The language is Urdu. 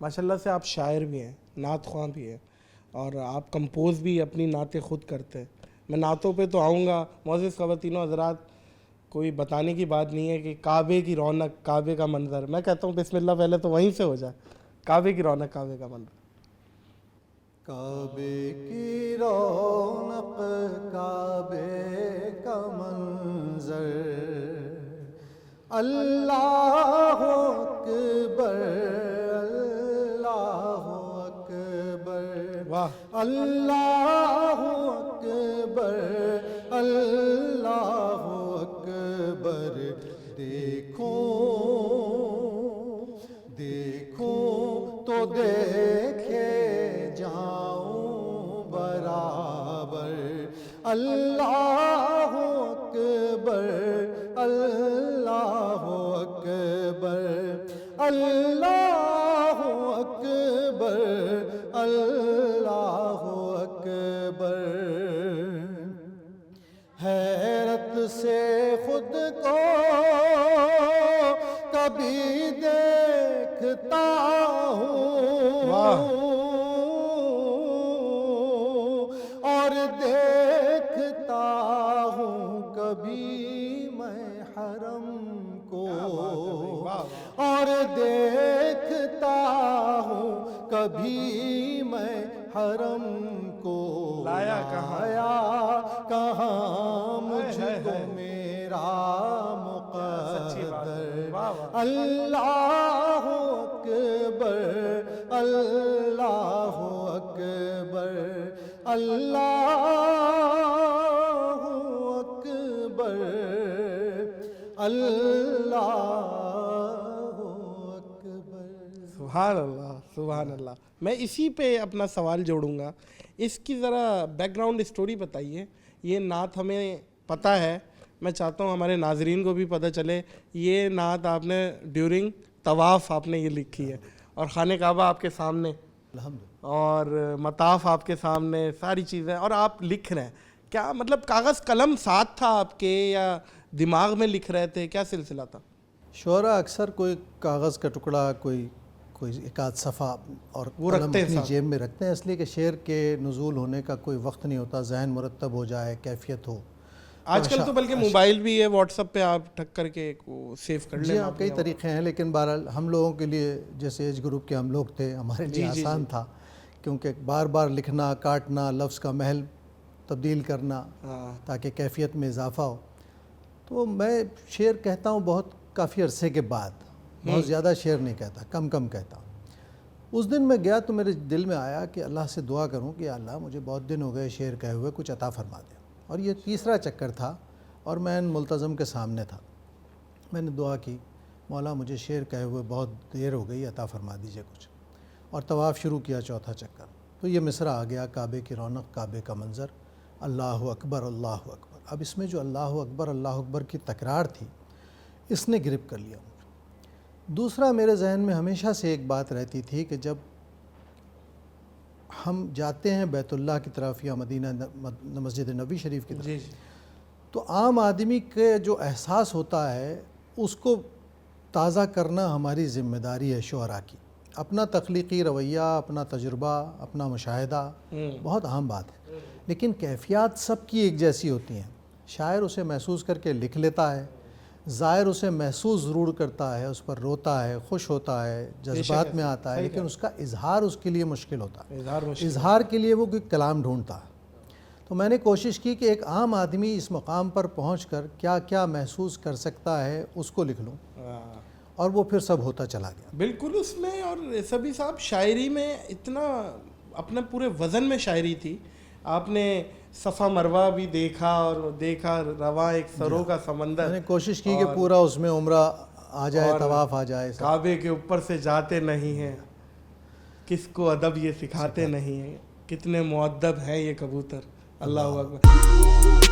ماشاءاللہ سے آپ شاعر بھی ہیں، نعت خواں بھی ہیں، اور آپ کمپوز بھی اپنی نعتیں خود کرتے ہیں. میں نعتوں پہ تو آؤں گا. معزز خواتین و حضرات، کوئی بتانے کی بات نہیں ہے کہ کعبے کی رونق، کعبے کا منظر. میں کہتا ہوں بسم اللہ پہلے تو وہیں سے ہو جائے. کعبے کی رونق، کعبے کا منظر. کعبے کی رونق، کعبے کا منظر، اللہ اکبر، اللہ اکبر، واہ، اللہ اکبر، اللہ اکبر. دیکھوں دیکھوں تو دیکھے جاؤں برابر. اللہ اکبر، اللہ اکبر، اللہ اکبر، اللہ اکبر. حیرت سے خود کو کبھی دیکھتا ہوں اور دیکھتا ہوں کبھی میں حرم کو، اور دیکھتا ہوں کبھی میں حرم کو. لایا کہاں مجھ کو میرا مقدر. اللہ اکبر، اللہ اکبر، اللہ اکبر، اللہ اکبر. سبحان اللہ، سبحان اللہ. میں اسی پہ اپنا سوال جوڑوں گا. اس کی ذرا بیک گراؤنڈ اسٹوری بتائیے. یہ نعت ہمیں پتہ ہے، میں چاہتا ہوں ہمارے ناظرین کو بھی پتہ چلے. یہ نعت آپ نے ڈیورنگ طواف آپ نے یہ لکھی ہے، اور خانہ کعبہ آپ کے سامنے، اور مطاف آپ کے سامنے، ساری چیزیں، اور آپ لکھ رہے ہیں. کیا مطلب کاغذ قلم ساتھ تھا آپ کے، یا دماغ میں لکھ رہے تھے؟ کیا سلسلہ تھا؟ شعراء اکثر کوئی کاغذ کا ٹکڑا، کوئی ایک آدھ صفحہ اور وہ قلم رکھتے ہیں اپنی ساتھ. جیب میں رکھتے ہیں، اس لیے کہ شعر کے نزول ہونے کا کوئی وقت نہیں ہوتا، ذہن مرتب ہو جائے، کیفیت ہو. آج کل تو بلکہ موبائل بھی ہے، واٹس ایپ پہ آپ ٹھک کر کے سیو کر لیں. جی ہاں، کئی طریقے ہیں، لیکن بہرحال ہم لوگوں کے لیے، جیسے ایج گروپ کے ہم لوگ تھے، ہمارے لیے آسان تھا، کیونکہ بار بار لکھنا، کاٹنا، لفظ کا محل تبدیل کرنا تاکہ کیفیت میں اضافہ ہو. تو میں شعر کہتا ہوں بہت کافی عرصے کے بعد، بہت زیادہ شعر نہیں کہتا، کم کم کہتا ہوں. اس دن میں گیا تو میرے دل میں آیا کہ اللہ سے دعا کروں کہ اللہ مجھے بہت دن ہو گئے شعر کہے ہوئے، کچھ عطا فرما دے. اور یہ تیسرا چکر تھا اور میں ملتظم کے سامنے تھا. میں نے دعا کی، مولا مجھے شعر کہے ہوئے بہت دیر ہو گئی، عطا فرما دیجئے کچھ. اور طواف شروع کیا، چوتھا چکر. تو یہ مصرع آ گیا، کعبے کی رونق، کعبے کا منظر، اللہ اکبر، اللہ اکبر. اب اس میں جو اللہ اکبر کی تکرار تھی، اس نے گرپ کر لیا مجھے. دوسرا میرے ذہن میں ہمیشہ سے ایک بات رہتی تھی کہ جب ہم جاتے ہیں بیت اللہ کی طرف یا مدینہ مسجد نبوی شریف کی طرف، تو عام آدمی کے جو احساس ہوتا ہے اس کو تازہ کرنا ہماری ذمہ داری ہے شعراء کی. اپنا تخلیقی رویہ، اپنا تجربہ، اپنا مشاہدہ بہت اہم بات ہے، لیکن کیفیات سب کی ایک جیسی ہوتی ہیں. شاعر اسے محسوس کر کے لکھ لیتا ہے، زائر اسے محسوس ضرور کرتا ہے، اس پر روتا ہے، خوش ہوتا ہے، جذبات میں آتا ہے، لیکن اس کا اظہار اس کے لیے مشکل ہوتا ہے. اظہار کے لیے وہ کوئی کلام ڈھونڈتا ہے. تو میں نے کوشش کی کہ ایک عام آدمی اس مقام پر پہنچ کر کیا کیا محسوس کر سکتا ہے اس کو لکھ لوں، اور وہ پھر سب ہوتا چلا گیا. بالکل. اس میں اور سبھی صاحب شاعری میں اتنا اپنے پورے وزن میں شاعری تھی. آپ نے صفا مروہ بھی دیکھا، اور دیکھا رواں ایک سروں کا سمندر. میں نے کوشش کی کہ پورا اس میں عمرہ آ جائے، طواف آ جائے. کعبے کے اوپر سے جاتے نہیں ہیں، کس کو ادب یہ سکھاتے نہیں ہیں، کتنے مؤدب ہیں یہ کبوتر. اللہ اکبر.